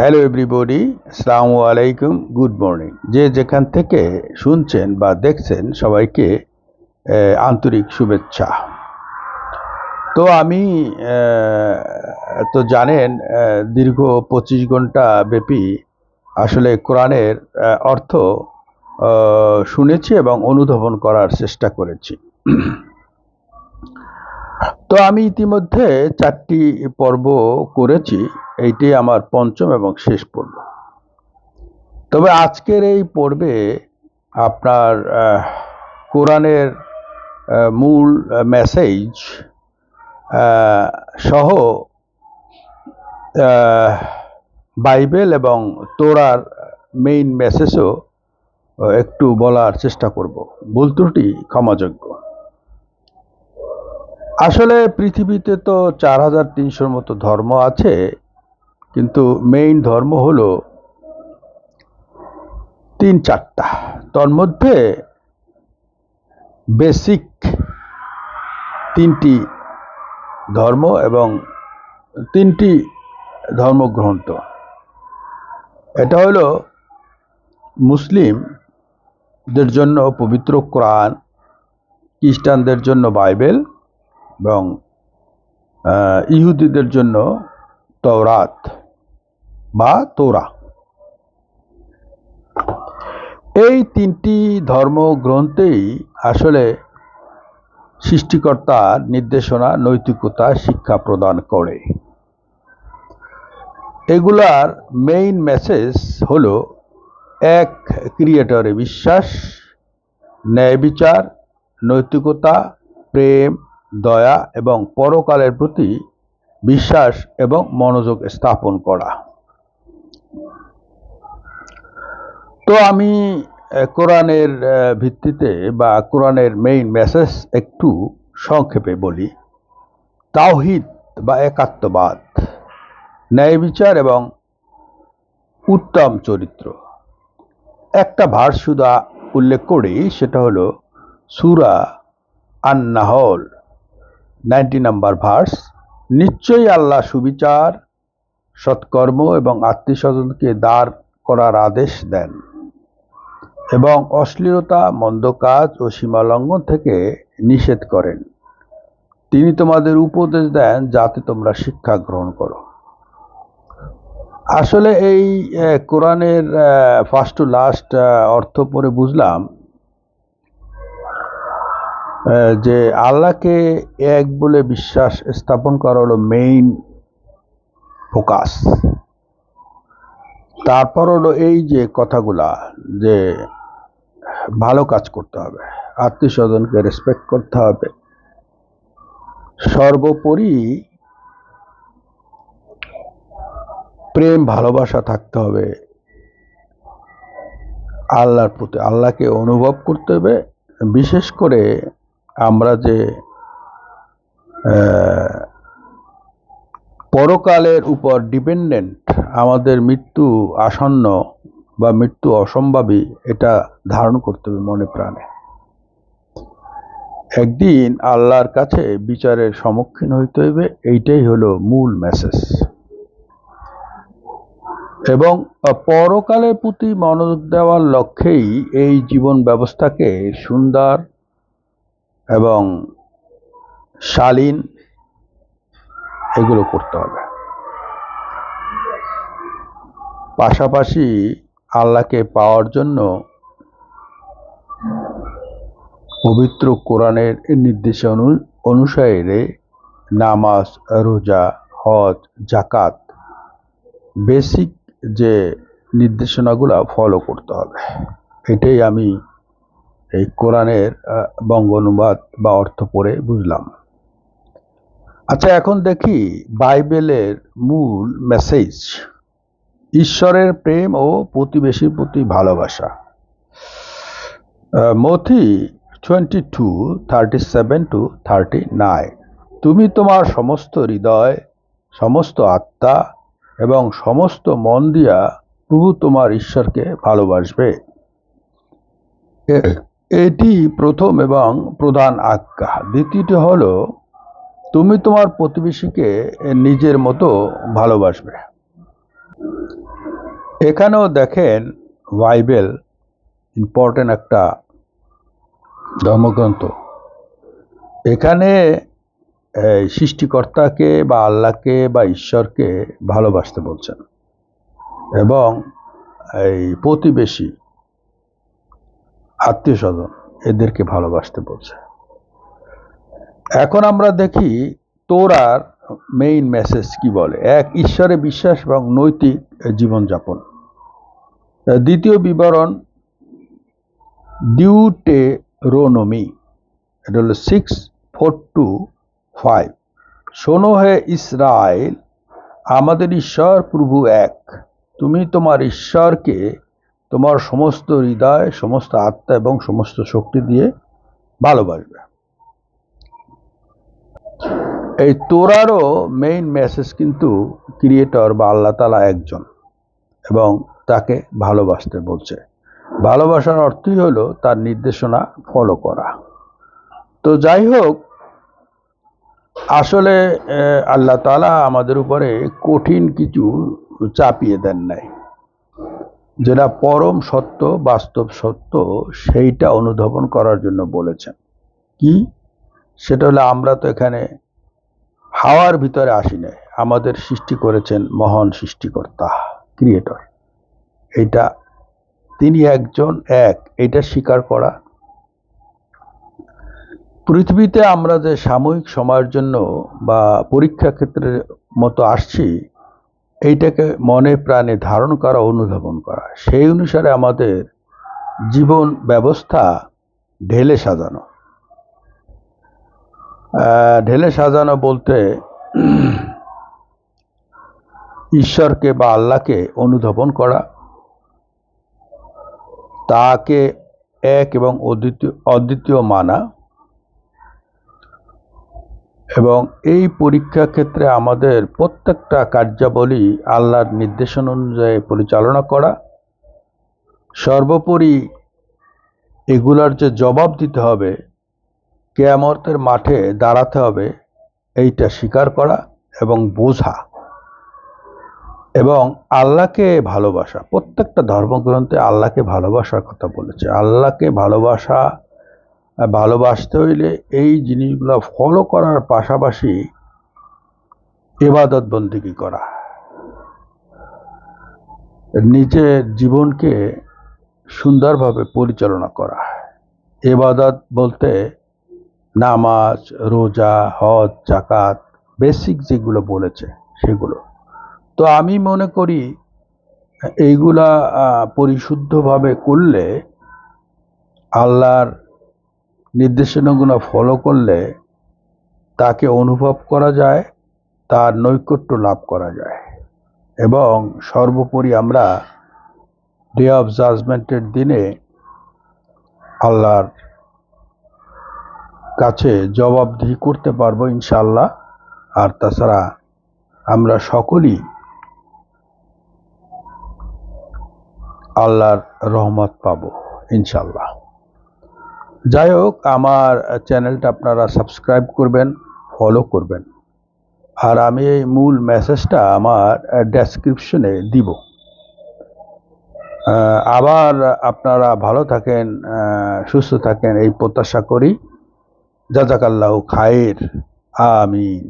Hello everybody, আসসালামু আলাইকুম, good morning. যে যেখান থেকে শুনছেন বা দেখছেন সবাইকে আন্তরিক শুভেচ্ছা। তো আমি তো জানেন দীর্ঘ 25 ঘন্টা ব্যাপী আসলে কোরআনের অর্থ শুনেছি এবং অনুধাবন করার চেষ্টা করেছি। তো আমি ইতিমধ্যে 4টি পর্ব করেছি, এইটি আমার পঞ্চম এবং শেষ পর্ব। তবে আজকের এই পর্বে আপনার কোরআনের মূল মেসেজ সহ বাইবেল এবং তোরার মেইন মেসেজও একটু বলার চেষ্টা করব। ভুল ত্রুটি ক্ষমাযোগ্য। আসলে পৃথিবীতে তো 4300 মতো ধর্ম আছে, কিন্তু মেইন ধর্ম হলো 3-4টা। তন্মধ্যে বেসিক 3টি ধর্ম এবং 3টি ধর্মগ্রন্থ। এটা হলো মুসলিমদের জন্য পবিত্র কোরআন, খ্রিস্টানদের জন্য বাইবেল এবং ইহুদিদের জন্য তওরাত বা তোরা। এই 3টি ধর্মগ্রন্থেই আসলে সৃষ্টিকর্তার নির্দেশনা, নৈতিকতা শিক্ষা প্রদান করে। এগুলার মেইন মেসেজ হলো এক ক্রিয়েটরে বিশ্বাস, ন্যায় বিচার, নৈতিকতা, প্রেম, দয়া এবং পরকালের প্রতি বিশ্বাস এবং মনোযোগ স্থাপন করা। তো আমি কোরআনের ভিত্তিতে বা কোরআনের মেইন মেসেজ একটু সংক্ষেপে বলি। তাওহীদ বা একাত্মবাদ, ন্যায় বিচার এবং উত্তম চরিত্র। একটা ভার্স শুধু উল্লেখ করি, সেটা হলো সূরা আন-নাহল 90 নম্বর ভার্স। নিশ্চয়ই আল্লাহ সুবিচার, সৎকর্ম এবং আত্মীয়স্বজনকে দাঁড় করার আদেশ দেন এবং অশ্লীলতা, মন্দ কাজ ও সীমালঙ্ঘন থেকে নিষেধ করেন। তিনি তোমাদের উপদেশ দেন যাতে তোমরা শিক্ষা গ্রহণ করো। আসলে এই কোরআনের ফার্স্ট টু লাস্ট অর্থ পরে বুঝলাম যে আল্লাহকে এক বলে বিশ্বাস স্থাপন করা হলো মেইন ফোকাস। তারপর হলো এই যে কথাগুলা, যে ভালো কাজ করতে হবে, আত্মীয় স্বজনকে রেসপেক্ট করতে হবে, সর্বোপরি প্রেম ভালোবাসা থাকতে হবে আল্লাহর প্রতি, আল্লাহকে অনুভব করতে হবে। বিশেষ করে আমরা যে পরকালের উপর ডিপেন্ডেন্ট, আমাদের মৃত্যু আসন্ন বা মৃত্যু অসম্ভাবী, এটা ধারণ করতে হবে মনে প্রাণে। একদিন আল্লাহর কাছে বিচারের সম্মুখীন হইতে হইবে, এইটাই হলো মূল মেসেজ। এবং পরকালের প্রতি মনোযোগ দেওয়ার লক্ষ্যেই এই জীবন ব্যবস্থাকে সুন্দর এবং শালীন এগুলো করতে হবে। পাশাপাশি আল্লাহকে পাওয়ার জন্য পবিত্র কোরআনের নির্দেশ অনুসারে নামাজ, রোজা, হজ, জাকাত, বেসিক যে নির্দেশনাগুলো ফলো করতে হবে। এটাই আমি এই কোরআনের বঙ্গ অনুবাদ বা অর্থ পড়ে বুঝলাম। আচ্ছা, এখন দেখি বাইবেলের মূল মেসেজ। ঈশ্বরের প্রেম ও প্রতিবেশীর প্রতি ভালোবাসা। মথি 22:37-39। তুমি তোমার সমস্ত হৃদয়, সমস্ত আত্মা এবং সমস্ত মন দিয়া প্রভু তোমার ঈশ্বরকে ভালোবাসবে। এটি প্রথম এবং প্রধান আজ্ঞা। দ্বিতীয়টি হলো তুমি তোমার প্রতিবেশীকে নিজের মতো ভালোবাসবে। এখানেও দেখেন বাইবেল ইম্পর্টেন্ট একটা ধর্মগ্রন্থ। এখানে সৃষ্টিকর্তাকে বা আল্লাহকে বা ঈশ্বরকে ভালোবাসতে বলছেন এবং এই প্রতিবেশী আত্মীয় স্বজন এদেরকে ভালোবাসতে বলছে। এখন আমরা দেখি তোরার মেইন মেসেজ কি বলে। এক, ঈশ্বরে বিশ্বাস এবং নৈতিক জীবনযাপন। দ্বিতীয় বিবরণ ডিউটেরোনমি, এটা হলো 6:4-5। শোনো হে ইসরায়েল, আমাদের ঈশ্বর প্রভু এক। তুমি তোমার ঈশ্বরকে তোমার সমস্ত হৃদয়, সমস্ত আত্মা এবং সমস্ত শক্তি দিয়ে ভালোবাসবে। এই তোরারও মেইন মেসেজ কিন্তু ক্রিয়েটর বা আল্লাহ তাআলা একজন এবং তাকে ভালোবাসতে বলছে। ভালোবাসার অর্থই হলো তার নির্দেশনা ফলো করা। তো যাই হোক, আসলে আল্লাহ তাআলা আমাদের উপরে কঠিন কিছু চাপিয়ে দেন নাই, যেটা পরম সত্য, বাস্তব সত্য, সেইটা অনুধাবন করার জন্য বলেছেন। কি সেটা হলো, আমরা তো এখানে হাওয়ার ভিতরে আসি নাই, আমাদের সৃষ্টি করেছেন মহান সৃষ্টিকর্তা, ক্রিয়েটর। এটা তিনি একজন এক, এটা স্বীকার করা। পৃথিবীতে আমরা যে সাময়িক সময়ের জন্য বা পরীক্ষা ক্ষেত্রের মতো আসছি, এইটাকে মনে প্রাণে ধারণ করা, অনুধাবন করা, সেই অনুসারে আমাদের জীবন ব্যবস্থা ঢেলে সাজানো। ঢেলে সাজানো বলতে ঈশ্বরকে বা আল্লাহকে অনুধাবন করা, তাকে এক এবং অদ্বিতীয় মানা, এবং এই পরীক্ষা ক্ষেত্রে আমাদের প্রত্যেকটা কার্যাবলী আল্লাহর নির্দেশনা অনুযায়ী পরিচালনা করা। সর্বোপরি এগুলার যে জবাব দিতে হবে, কিয়ামতের মাঠে দাঁড়াতে হবে, এইটা স্বীকার করা এবং বোঝা এবং আল্লাহকে ভালোবাসা। প্রত্যেকটা ধর্মগ্রন্থে আল্লাহকে ভালোবাসার কথা বলেছে। আল্লাহকে ভালোবাসতে হইলে এই জিনিসগুলো ফলো করার পাশাপাশি ইবাদত বন্দেগী করা, নিজের জীবনকে সুন্দরভাবে পরিচালনা করা। ইবাদত বলতে নামাজ, রোজা, হজ, যাকাত, বেসিক যেগুলো বলেছে সেগুলো। তো আমি মনে করি এইগুলা পরিশুদ্ধভাবে করলে, আল্লাহর নির্দেশনাগুলো ফলো করলে তাকে অনুভব করা যায়, তার নৈকট্য লাভ করা যায় এবং সর্বোপরি আমরা ডে অফ জাজমেন্টের দিনে আল্লাহর কাছে জবাবদিহি করতে পারবো ইনশাআল্লাহ। আর তাছাড়া আমরা সকলেই আল্লাহর রহমত পাবো ইনশাআল্লাহ। যাই হোক, আমার চ্যানেলটা আপনারা সাবস্ক্রাইব করবেন, ফলো করবেন। আর আমি এই মূল মেসেজটা আমার ডেসক্রিপশনে দিব। আবার আপনারা ভালো থাকেন, সুস্থ থাকেন, এই প্রত্যাশা করি। জাযাকাল্লাহু খায়ের। আমিন।